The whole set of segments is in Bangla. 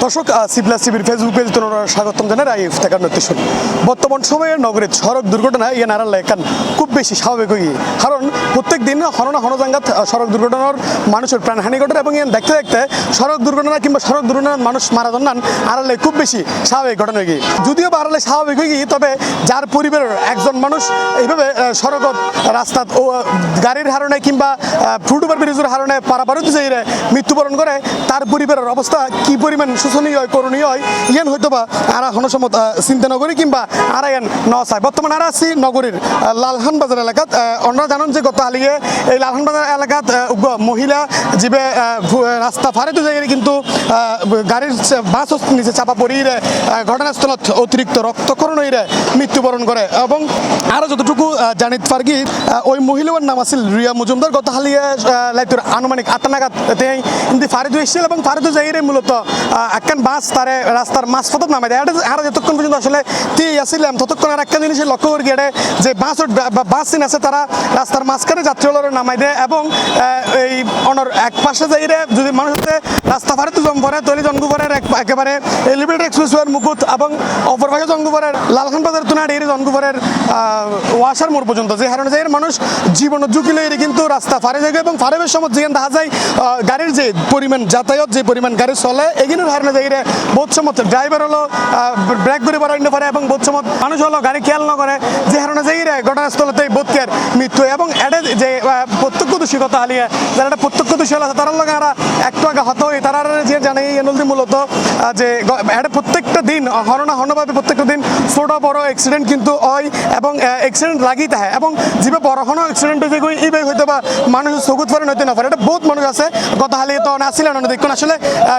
দর্শক সিপ্লাসিবির ফেসবুক পেজ তোমরা স্বাগতম জানাই আইএফ থেকে নতুন বর্তমান সময়ে নগরের সড়ক দুর্ঘটনা ইয়ে নারাল এখান খুব বেশি স্বাভাবিক হয়ে গিয়ে কারণ প্রত্যেক দিন হনজাঙ্গাত সড়ক দুর্ঘটনার মানুষের প্রাণহানি ঘটে এবং দেখতে দেখতে সড়ক দুর্ঘটনা কিংবা সড়ক দুর্ঘটনার মানুষ মারা যান আড়ালে খুব বেশি স্বাভাবিক ঘটনা হয়ে গিয়ে যদিও বা আড়ালে স্বাভাবিক হয়ে গিয়ে তবে যার পরিবারের একজন মানুষ এইভাবে সড়কত রাস্তাত ও গাড়ির হারণে কিংবা ফুটওভার ব্রিজের হারণে পারাপারিত যাই মৃত্যুবরণ করে তার পরিবারের অবস্থা কি পরিমাণ শোচনীয় হয় করণীয় হয় ইয়ান হয়তো বা আর হনসমত চিন্তা নগরী কিংবা আর ইয়ান ন চায় বর্তমানে আর আছি নগরীর লালখান বাজার এলাকাত অন্যরা জানেন যে গত হালিয়ে এই লালখান বাজার এলাকাত মহিলা জীবে রাস্তা ফারে তো যাই কিন্তু গাড়ির বাস নিচে চাপা পড়ি ঘটনাস্থলত অতিরিক্ত রক্তক্ষরণ হয়ে মৃত্যুবরণ করে এবং আরও যতটুকু জানিত পারগি ওই মহিলার নাম আছিল রিয়া মজুমদার গত হালিয়ে লাইতুর আনুমানিক 8টা নাগাদ কিন্তু ফারিদু এসেছিল এবং ফারিদু যাইরে মূলত একখান বাস তারে রাস্তার মাঝপথত নামাই দেয় আর যতক্ষণ পর্যন্ত আসলে তীর আসছিলাম ততক্ষণ আর একটা জিনিসের লক্ষ্য করে গিয়ে যে বাস সিন আছে তারা রাস্তার মাঝখানে যাত্রীগুলো নামাই দেয় এবং এই অনর এক পাশে যাইরে যদি মানুষ রাস্তা ফারে তো জম্পরে তৈরি জঙ্গুপরের একেবারে এলিভেটেড এক্সপ্রেসওয়ের মুকুট এবং অপর পাশে জঙ্গুপরের লালখান বাজার তুনাড়ি জঙ্গুপরের ওয়াসার মোড় পর্যন্ত যে হারণে যাই মানুষ জীবন ঝুঁকি লইরে কিন্তু রাস্তা ফারে যায় এবং ফারেবের সময় যেখানে দেখা যায় গাড়ির যে পরিমাণ যাতায়াত যে পরিমাণ গাড়ি চলে এগুলোর হারণে যাই বোধ সময় ড্রাইভার হলো ব্রেক করে বাড়াইতে পারে এবং বোধ সময় মানুষ হলো গাড়ি খেয়াল না করে যে হারণে যাই ঘটনাস্থলতে বোধকের মৃত্যু এবং এটা যে প্রত্যক্ষদর্শী কথা হালিয়ে যারা একটা প্রত্যক্ষদর্শী আছে তারা লোক আর একটু আগে হত হয়ে তারা যে জানে এনলদি মূলত যে এটা প্রত্যেকটা দিন হনভাবে প্রত্যেকটা দিন ছোট বড় অ্যাক্সিডেন্ট কিন্তু হয় এবং অ্যাক্সিডেন্ট লাগিয়ে থাকে এবং যে বড় হনো অ্যাক্সিডেন্ট হয়েছে এইভাবে হয়তো বা মানুষ চকুত ফেরেন হইতে না পারে এটা বহুত মানুষ আছে কথা হালিয়ে তো আসছিলেন না দেখুন আসলে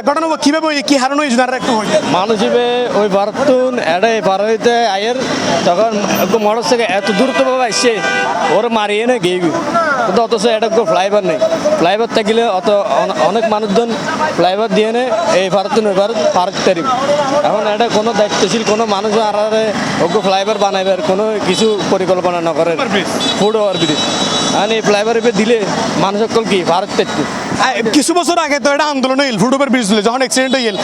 ঘটনা কীভাবে কি হারানো হয়েছে একটু মানুষ ওই ভারতুন এড়ে পার হইতে আয়ের তখন মোটর থেকে এত দূরত্বভাবে আসছে ওর মারিয়ে না গিয়ে কিন্তু অথচ এটা ফ্লাইওভার নেই ফ্লাইওভার থাকলে অত অনেক মানুষজন ফ্লাইওভার দিয়ে নে এই ভারতুন ওই ভারত পার্ক তারিখ এখন এটা কোনো দায়িত্বশীল কোনো মানুষ আর ওকে ফ্লাইওভার বানাইবার কোনো কিছু পরিকল্পনা না করে ফুড ওভার ব্রিজ আর এই ফ্লাইওভার দিলে মানুষ সকল কি ভারত থাকতো কিছু বছর আগে তো এটা আন্দোলন হইল ফুটওভার ব্রিজ যখন অ্যাক্সিডেন্ট হইল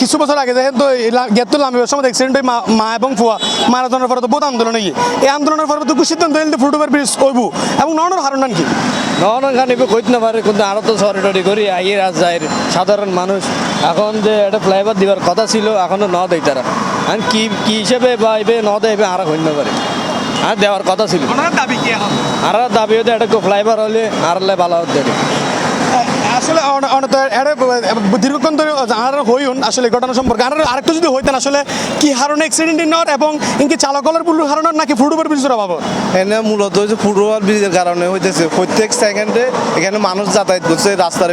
কিছু বছর আগে দেখেন তো গেত লামিবার সময় অ্যাক্সিডেন্ট হয়ে মা এবং ফুয়া মারা যাওয়ার পরে তো বহুত আন্দোলন হয়ে এই আন্দোলনের পরে তো সিদ্ধান্ত হইল ফুটওভার ব্রিজ হইব এবং ননের হারণ কি নন খান এবার কইতে না পারে কিন্তু আরও তো সরিটরি করি আইয়ে রাজ যায় সাধারণ মানুষ এখন যে এটা ফ্লাইওভার দিবার কথা ছিল এখনও ন দেয় তারা আর কি হিসেবে বা এবে ন দেয় এবে আর হইতে পারে আর দেওয়ার কথা ছিল আর দাবি হতে এটা ফ্লাইওভার হলে আর ভালো হতে আসলে দীর্ঘক্ষণ ধরে আর হইন আসলে ঘটনা সম্পর্কে আর আরেকটু যদি হইতেন আসলে কি হারণে অ্যাক্সিডেন্ট নট এবং ইনকি চালকলের ভুল হারণ নাকি ফুটওভার ব্রিজের অভাব এখানে মূলত হচ্ছে ফুটওভার ব্রিজের কারণে হইতেছে প্রত্যেক সেকেন্ডে এখানে মানুষ যাতায়াত করছে রাস্তার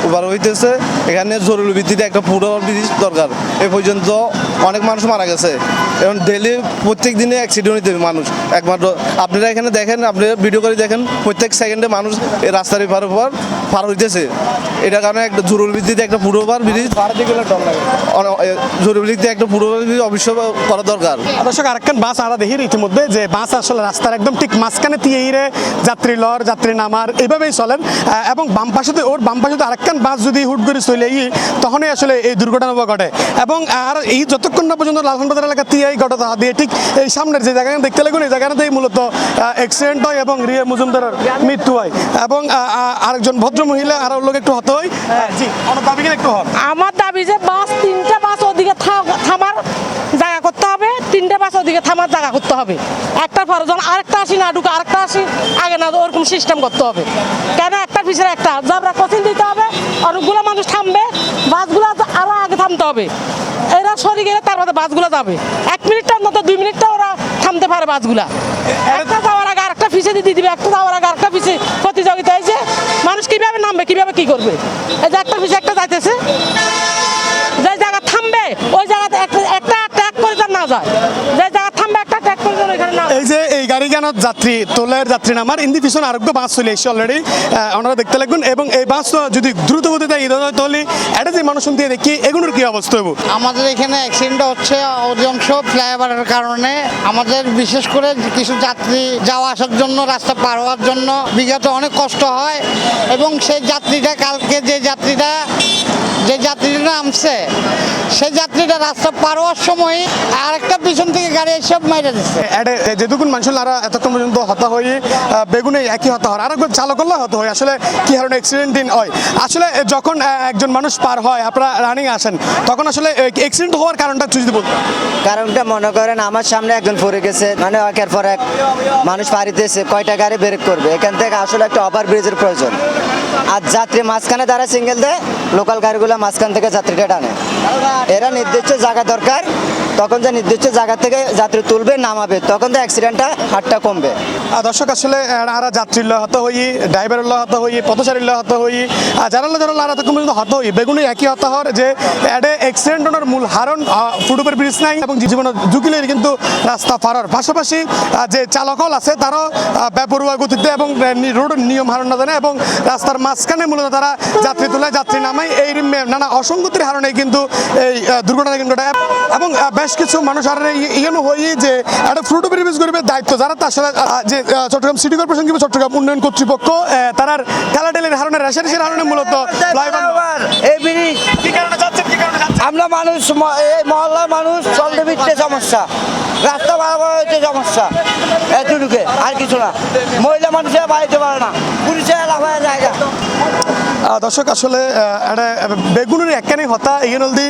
এবার হইতেছে এখানে জরুরি ভিত্তিতে একটা ফুটওভার ব্রিজ দরকার এ পর্যন্ত অনেক মানুষ মারা গেছে এবং ডেলি প্রত্যেক দিনে অ্যাক্সিডেন্ট হইতে মানুষ একমাত্র আপনারা এখানে দেখেন আপনারা ভিডিও করে দেখেন প্রত্যেক সেকেন্ডে মানুষ এই রাস্তার উপর পার হইতেছে এটার কারণে একটা জরুরি ভিত্তিতে একটা ফুটওভার ব্রিজ জরুরি ভিত্তিতে একটা ফুটওভার ব্রিজ অবশ্যই করা দরকার দর্শক আরেকখান বাস আমরা দেখি ইতিমধ্যে যে বাস আসলে রাস্তার একদম ঠিক মাঝখানে তিয়ে যাত্রী লর যাত্রী নামার এইভাবেই চলেন এবং বাম পাশে আরেকখান বাস যদি হুট করে চলে তখনই আসলে এই দুর্ঘটনা ঘটে এবং আর এই যতক্ষণ না পর্যন্ত লালখান বাজার এলাকা দিয়ে এই ঘটনা দিয়ে ঠিক এই সামনের যে জায়গাটা দেখতে লাগুন এই জায়গাটাতেই মূলত অ্যাক্সিডেন্ট হয় এবং রিয়া মজুমদারের মৃত্যু হয় এবং আরেকজন ভদ্র মহিলা আর লোক একটু হতে হয় একটু আমার দাবি যে বাস 3টা বাস ওদিকে থামার জায়গা করতে হবে 3টা বাস ওদিকে থামার জায়গা করতে হবে একটা ফরজন আরেকটা আসি না ঢুকে আরেকটা আসি আগে না ওরকম সিস্টেম করতে হবে কেন একটা পিছনে একটা যাবরা কোচিং দিতে হবে অনেকগুলো মানুষ থামবে বাসগুলো আরো আগে থামতে হবে এরা সরে গেলে তার মধ্যে বাসগুলো যাবে 1 মিনিটটা অন্তত 2 মিনিটটা ওরা থামতে পারে বাসগুলা একটা যাওয়ার আগে আরেকটা পিছিয়ে দিয়ে দিবে একটা যাওয়ার আগে আরেকটা পিছিয়ে প্রতিযোগিতা হয়েছে মানুষ কিভাবে নামবে কিভাবে কি করবে এই যে একটা পিছিয়ে একটা যাইতেছে যে জায়গা থামবে ওই জায়গাতে একটা ট্র্যাক করে না যায় যে জায়গা থামবে একটা ট্র্যাক করে ওইখানে না এই যে এই গাড়ি গানত যাত্রী তোলের যাত্রী নামার ইন্দি পিছনে আরেকটা বাস চলে এসেছে অলরেডি ওনারা দেখতে লাগবেন এবং এই বাস যদি দ্রুত গতিতে তাহলে এটা যে মানুষ দিয়ে দেখি এগুলোর কি অবস্থা হবো আমাদের এখানে অ্যাক্সিডেন্ট হচ্ছে অধিকাংশ ফ্লাইওভারের কারণে আমাদের বিশেষ করে কিছু যাত্রী যাওয়া আসার জন্য রাস্তা পার হওয়ার জন্য বিগত অনেক কষ্ট হয় এবং সেই যাত্রীটা কালকে যে যাত্রীটা নামছে সেই যাত্রীটা রাস্তা পার হওয়ার সময় আরেকটা পিছন থেকে গাড়ি এসব মাইরা দিচ্ছে। এডে যেটুকুন মানুষ লারা এতক্ষণ পর্যন্ত হতা হয়ে বেগুনে একই হতা হয় আর একবার চালক করলে হতা হয় আসলে কি কারণে অ্যাক্সিডেন্ট দিন হয় আসলে যখন একজন মানুষ পার হয় আপনারা রানিং আসেন তখন আসলে অ্যাক্সিডেন্ট হওয়ার কারণটা যদি বলতে কারণটা মনে করেন আমার সামনে একজন পড়ে গেছে মানে একের পর এক মানুষ পারিতেছে কয়টা গাড়ি ব্রেক করবে এখান থেকে আসলে একটা ওভার ব্রিজের প্রয়োজন আর যাত্রী মাঝখানে দ্বারা সিঙ্গেল দেয় লোকাল গাড়িগুলো মাঝখান থেকে যাত্রীটা টানে এরা নির্দিষ্ট জায়গা দরকার তখন যে নির্দিষ্ট জায়গা থেকে যাত্রী তুলবে নামাবে তখন তো অ্যাক্সিডেন্টটা হারটা কমবে দর্শক আসলে আরা যাত্রীর হত হই ড্রাইভারের হত হই পথচারীর হত হই যারা যারা এতক্ষণ পর্যন্ত হত হই বেগুনে একই হতা হওয়ার যে এডে অ্যাক্সিডেন্টের মূল হারণ ফুটওভার ব্রিজ নাই এবং জীবনের ঝুঁকিলে কিন্তু রাস্তা পারার পাশাপাশি যে চালকল আছে তারাও বেপরোয়া গতিতে এবং রোডের নিয়ম হারণ না জানে এবং রাস্তার মাঝখানে মূলত তারা যাত্রী তুলে যাত্রী নামায় এই নানা অসঙ্গতির কারণে কিন্তু এই দুর্ঘটনা কিন্তু ঘটে এবং বেশ কিছু মানুষ আর ইয়েনো হই যে একটা ফুটওভার ব্রিজ করবে দায়িত্ব যারা তা আসলে যে চট্টগ্রাম সিটি কর্পোরেশন কিংবা চট্টগ্রাম উন্নয়ন কর্তৃপক্ষ তার ঠেলাঠেলির কারণে রেশারেশির কারণে মূলত ফ্লাইওভার এই ব্রিজ কি কারণে যাচ্ছেন কি কারণে যাচ্ছেন আমরা মানুষ এই মহল্লার মানুষ চলতে ফিরতে সমস্যা রাস্তা বারবার হচ্ছে সমস্যা এতটুকু আর কিছু না মহিলা মানুষের বাড়িতে পারে না পুলিশের লাফায় জায়গা দর্শক আসলে একটা বেগুনের একখানি হতা ইগেনলদি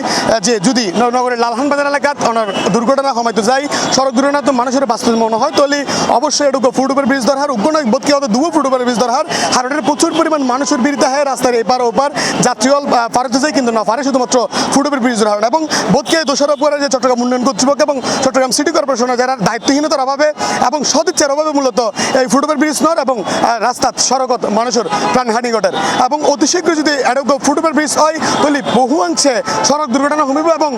যে যদি নগরের লালহান বাজার এলাকাত ওনার দুর্ঘটনা হয়তো যাই সড়ক দুর্ঘটনা তো মানুষের বাস্তব মনে হয় তাহলে অবশ্যই এটুকু ফুটওভার ব্রিজ দরকার উগ্রনয় বোধকে হয়তো দুও ফুটওভার ব্রিজ দরকার হারণের প্রচুর পরিমাণ মানুষের বিরিতা হয় রাস্তার এপার ওপার যাত্রীল পারতে যায় কিন্তু না পারে শুধুমাত্র ফুটওভার ব্রিজ দরকার এবং বোধকে দোষের উপরে যে চট্টগ্রাম উন্নয়ন কর্তৃপক্ষ এবং চট্টগ্রাম সিটি কর্পোরেশনের যারা দায়িত্বহীনতার অভাবে এবং সদিচ্ছার অভাবে মূলত এই ফুটওভার ব্রিজ নয় এবং রাস্তা সড়কত মানুষের প্রাণহানি ঘটের এবং অতি শীঘ্র যদি এরকম ফুটওভার ব্রিজ হয় তাহলে বহু অংশে সড়ক দুর্ঘটনা কমিব এবং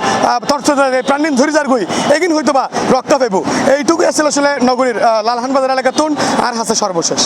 প্রাণহীন ধরি যার গই এগিন হয়তো বা রক্ত পাইব এইটুকু আসলে নগরীর লালহান বাজার এলাকা তুন আর হাসে সর্বশেষ